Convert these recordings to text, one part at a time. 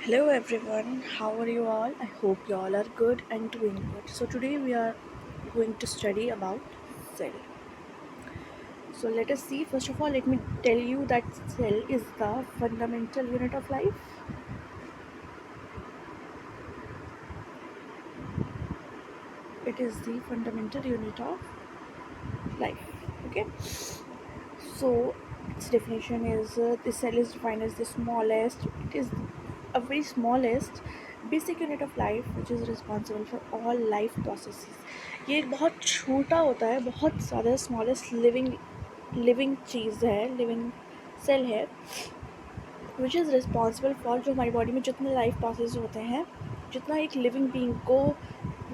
Hello everyone, how are you all? I hope you all are good and doing good. So today we are going to study about cell. So let us see. First of all, let me tell you that cell is the fundamental unit of life. It is the fundamental unit of life. Okay. So its definition is the cell is defined as the smallest. It is a very smallest basic unit of life which is responsible for all life processes. ये एक बहुत छोटा होता है, बहुत ज़्यादा smallest living चीज़ है, living cell है, विच इज़ रिस्पॉन्सिबल फॉर जो हमारी बॉडी में जितने लाइफ प्रोसेस होते हैं, जितना एक लिविंग बीइंग को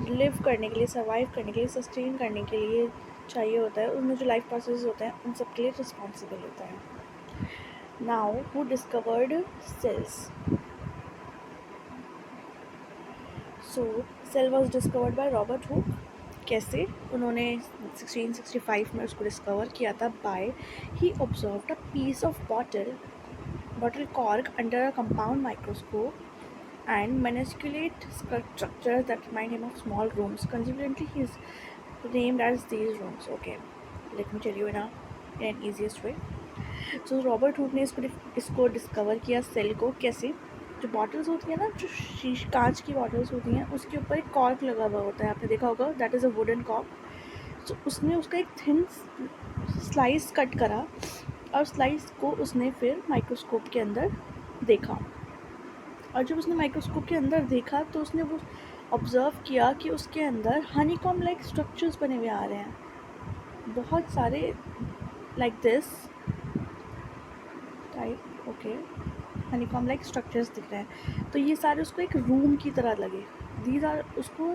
लिव करने के लिए, सर्वाइव करने के लिए, सस्टेन करने के लिए चाहिए होता है, उनमें जो लाइफ प्रोसेस होते हैं उन सब के लिए रिस्पॉन्सिबल होता है. Now who discovered cells? So cell was discovered by Robert Hooke. कैसे? उन्होंने 1665 में उसको डिस्कवर किया था. By he observed a piece of bottle cork under a compound microscope and manipulate structures that remind him of small rooms. Consequently, he is named as these rooms. Okay, let me tell you in an easiest way. So Robert Hooke ने इसको discover किया cell को. कैसे? जो bottles होती हैं ना, जो कांच की बॉटल्स होती हैं, उसके ऊपर एक कॉर्क लगा हुआ होता है, आपने देखा होगा, that is a wooden cork. तो उसने उसका एक थिन स्लाइस कट करा और स्लाइस को उसने फिर माइक्रोस्कोप के अंदर देखा. और जब उसने माइक्रोस्कोप के अंदर देखा तो उसने वो ऑब्ज़र्व किया कि उसके अंदर हनीकॉम लाइक स्ट्रक्चर्स बने हुए आ रहे हैं, बहुत सारे, like this type. Okay, honeycomb like structures दिख रहे हैं. तो ये सारे उसको एक रूम की तरह लगे. दीज आर उसको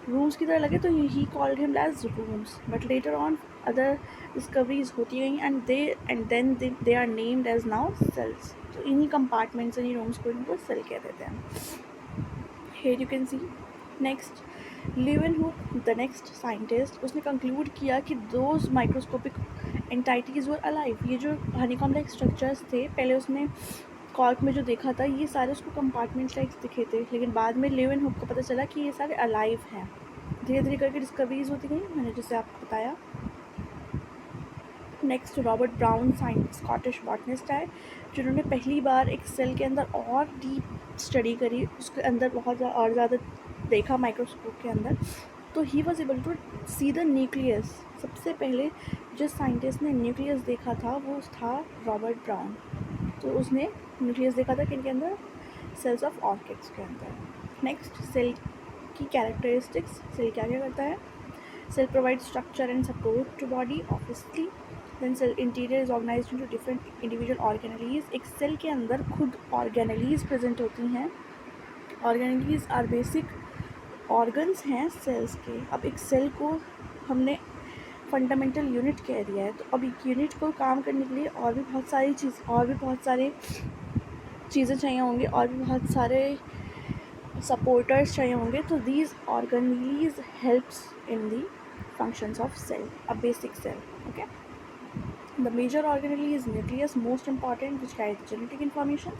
रूम्स की तरह लगे, तो he called him as rooms. But later on other discoveries होती गई and then they are named as now cells. तो इन्हीं कंपार्टमेंट्स, इन्हीं रूम्स को इनको सेल कह देते हैं. Here you can see. Next, लेeuwenhoek, द नेक्स्ट साइंटिस्ट, उसने कंक्लूड किया कि those microscopic entities were alive. ये जो हनीकॉम लाइक स्ट्रक्चर्स थे, पहले उसने कॉर्क में जो देखा था, ये सारे उसको कंपार्टमेंट्स लाइक दिखे थे, लेकिन बाद में लेeuwenhoek को पता चला कि ये सारे अलाइव हैं. धीरे धीरे करके डिस्कवरीज होती गई, मैंने जैसे आपको बताया. Next, Robert brown Scottish botanist है, जिन्होंने पहली बार एक सेल के अंदर और डीप स्टडी करी, उसके अंदर बहुत और ज़्यादा देखा माइक्रोस्कोप के अंदर. तो he was able to see the nucleus. सबसे पहले जिस साइंटिस्ट ने न्यूक्लियस देखा था वो था रॉबर्ट ब्राउन. तो उसने न्यूक्लियस देखा था किनके अंदर? सेल्स ऑफ ऑर्किड्स के अंदर. नेक्स्ट, सेल की कैरेक्टरिस्टिक्स. सेल क्या क्या करता है? Cell provide structure and support to body, obviously. Then cell interior is organized into different individual organelles. एक सेल के अंदर खुद ऑर्गेनेलीज प्रेजेंट होती हैं. ऑर्गेनेलीज आर बेसिक ऑर्गन्स हैं सेल्स के. अब एक सेल को हमने फंडामेंटल यूनिट कह दिया है, तो अब एक यूनिट को काम करने के लिए और भी बहुत सारी चीज़ें चाहिए होंगी, और भी बहुत सारे सपोर्टर्स चाहिए होंगे. तो these organelles helps in the functions of cell, a basic cell. Okay, the major organelle is nucleus, most important, which carries genetic information,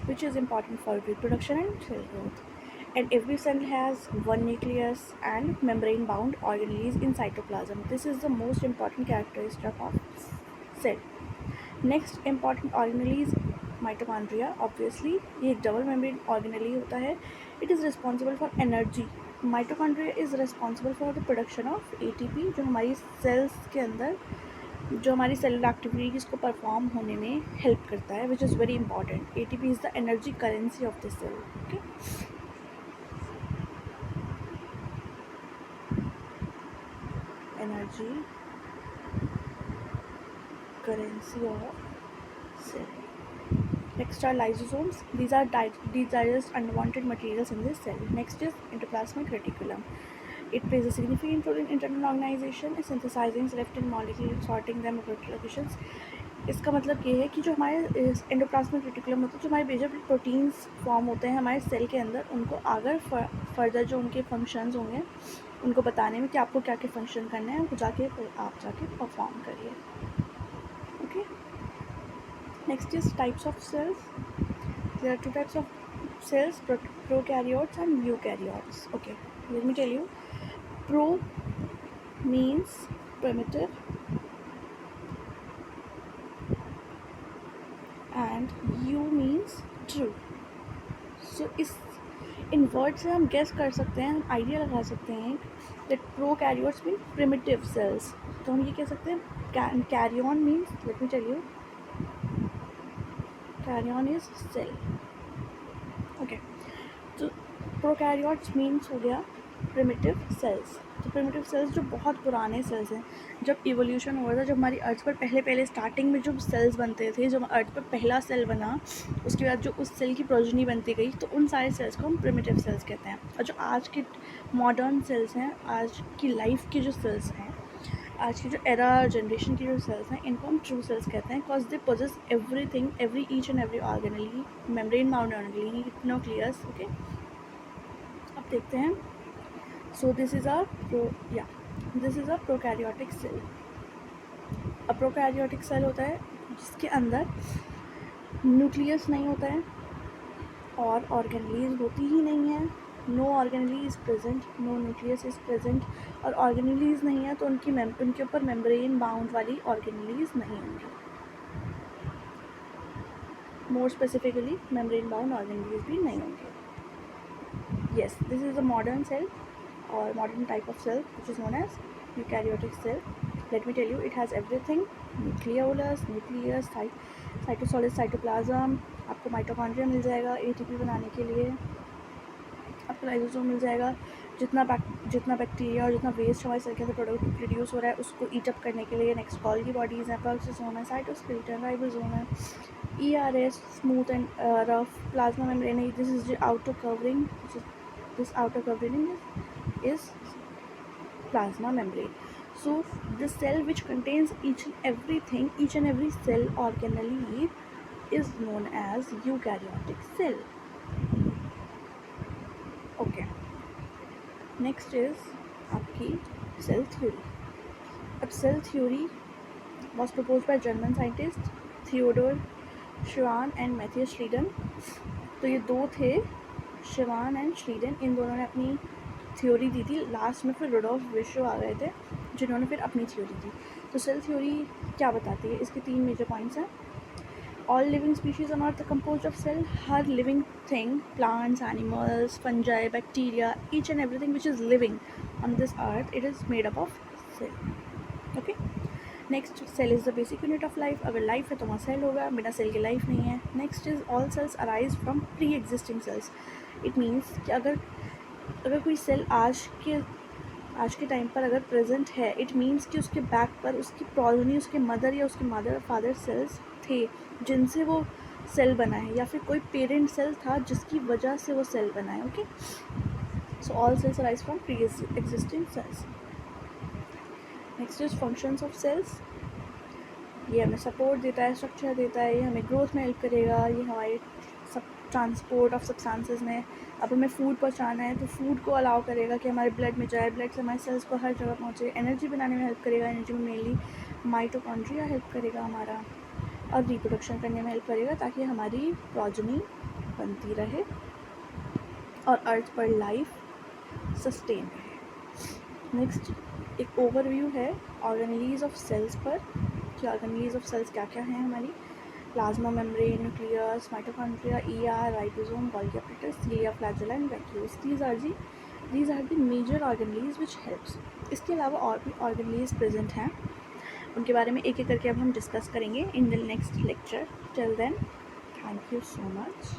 which is important for reproduction and cell growth. And every cell has one nucleus and membrane bound organelles in cytoplasm. This is the most important characteristic of cell. Next important organelle is mitochondria. Obviously ये double membrane organelle होता है. It is responsible for energy. Mitochondria is responsible for the production of ATP, जो हमारी sales के अंदर जो हमारी cellular activities को परफॉर्म होने में हेल्प करता है, which is very important. ATP is the energy currency of the cell. Okay, energy currency of cell. Next are lysosomes. These are digest unwanted materials in this cell. Next is endoplasmic reticulum. It plays a significant role in internal organization, synthesizing selected molecules, sorting them appropriate locations. इसका मतलब ये है कि जो हमारे endoplasmic reticulum होता है, जो हमारे मेजर प्रोटीन्स फॉर्म होते हैं हमारे सेल के अंदर, उनको आगे फर्दर जो उनके फंक्शंस होंगे उनको बताने में कि आपको क्या क्या फंक्शन करना है, उनको आप जाके परफॉर्म करिए. Okay, next is types of cells. There are two types of cells, prokaryotes and eukaryotes. Okay, let me tell you. Pro means primitive and U means true. So इस इन वर्ड से हम guess कर सकते हैं, हम idea लगा सकते हैं that prokaryotes mean primitive cells. तो हम ये कह सकते हैं karyon means, let me tell you, karyon is cell. Okay, तो प्रोकैरियोट्स मीन्स हो गया प्रिमिटिव सेल्स. तो प्रिमिटिव सेल्स जो बहुत पुराने सेल्स हैं, जब इवोल्यूशन हुआ था, जब हमारी अर्थ पर पहले स्टार्टिंग में जो सेल्स बनते थे, जब अर्थ पर पहला सेल बना, उसके बाद जो उस सेल की प्रोजनी बनती गई, तो उन सारे सेल्स को हम प्रिमिटिव सेल्स कहते हैं. और जो आज के मॉडर्न सेल्स हैं, आज की लाइफ की जो सेल्स हैं, आज की जो एरा जनरेशन की जो सेल्स हैं, इनको हम ट्रू सेल्स कहते हैं, because they possess everything, every each and every organelle, membrane bound organelle, nucleus. Okay, अब देखते हैं. So this is a prokaryotic cell. A prokaryotic cell होता है जिसके अंदर न्यूक्लियस नहीं होता है और ऑर्गेनेलीज होती ही नहीं है. No organelle is present, no nucleus is present. और ऑर्गेनेलीज नहीं है तो उनके ऊपर मेम्ब्रेन बाउंड वाली ऑर्गेनेलीज नहीं होंगी. More specifically membrane bound organelles भी नहीं होंगे. Yes, this is a modern cell or modern type of cell which is known as eukaryotic cell. Let me tell you, it has everything: nucleus, cytosolic, cytoplasm. आपको mitochondria मिल जाएगा ATP बनाने के लिए. आपको lysosome मिल जाएगा. जितना बैक्टीरिया और जितना वेस्ट हमारे सेल के अंदर प्रोडक्ट प्रोड्यूस हो रहा है उसको ईट अप करने के लिए नेक्स्ट गॉल्गी बॉडीज़ हैं, पेरोक्सोसोम है, साइटोस्केलेटन, राइबोसोम है, ERS, smooth and rough, plasma membrane है. This is outer covering. This outer covering is plasma membrane. So the cell which contains each and every cell organelle is known as eukaryotic cell. Okay, next is आपकी cell theory. अब cell theory was proposed by German scientist Theodor Schwann and Matthias Schleiden. तो ये दो थे, Shivan and Schleiden. इन दोनों ने अपनी theory दी थी. लास्ट में फिर रुडोल्फ विर्शो आ गए थे जिन्होंने फिर अपनी थ्योरी दी. तो सेल थ्योरी क्या बताती है? इसके 3 मेजर पॉइंट्स हैं. All living species are not composed of cell. हर living thing, plants, animals, fungi, bacteria, each and everything which is living on this earth, it is made up of cell. Okay, next, cell is the basic unit of life. अगर life है तो वहाँ cell होगा, बिना cell की life नहीं है. Next is all cells arise from pre existing cells. It means कि अगर कोई सेल आज के टाइम पर अगर प्रेजेंट है, इट मीन्स कि उसके बैक पर उसकी प्रोजेनी, उसके मदर या उसके मदर फादर सेल्स थे जिनसे वो सेल बना है, या फिर कोई पेरेंट सेल था जिसकी वजह से वो सेल बना है. Okay, so all cells arise from pre existing cells. Next is functions of cells. ये हमें सपोर्ट देता है, स्ट्रक्चर देता है, ये हमें ग्रोथ में हेल्प करेगा, ये हमारे सब ट्रांसपोर्ट ऑफ सब्सटेंसेस में. अब हमें फूड पहुंचाना है तो फूड को अलाउ करेगा कि हमारे ब्लड में जाए, ब्लड से हमारे सेल्स को हर जगह पहुंचे. एनर्जी बनाने में हेल्प करेगा, एनर्जी में मेनली माइटोकॉन्ड्रिया हेल्प करेगा हमारा. और रिप्रोडक्शन करने में हेल्प करेगा ताकि हमारी प्रोजेनी बनती रहे और अर्थ पर लाइफ सस्टेन रहे. नेक्स्ट एक ओवरव्यू है ऑर्गेनेलीज ऑफ सेल्स पर कि ऑर्गेनेलीज ऑफ सेल्स क्या क्या हैं हमारी. Plasma membrane, nucleus, mitochondria, ER, ribosome, Golgi apparatus, cilia, flagella and vacuoles. These are the major organelles which helps. इसके अलावा और भी organelles present हैं, उनके बारे में एक एक करके अब हम डिस्कस करेंगे in the next lecture. Till then, thank you so much.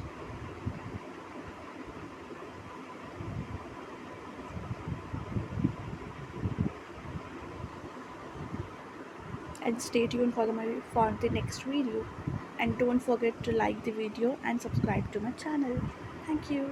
And stay tuned for the next video, and don't forget to like the video and subscribe to my channel. Thank you.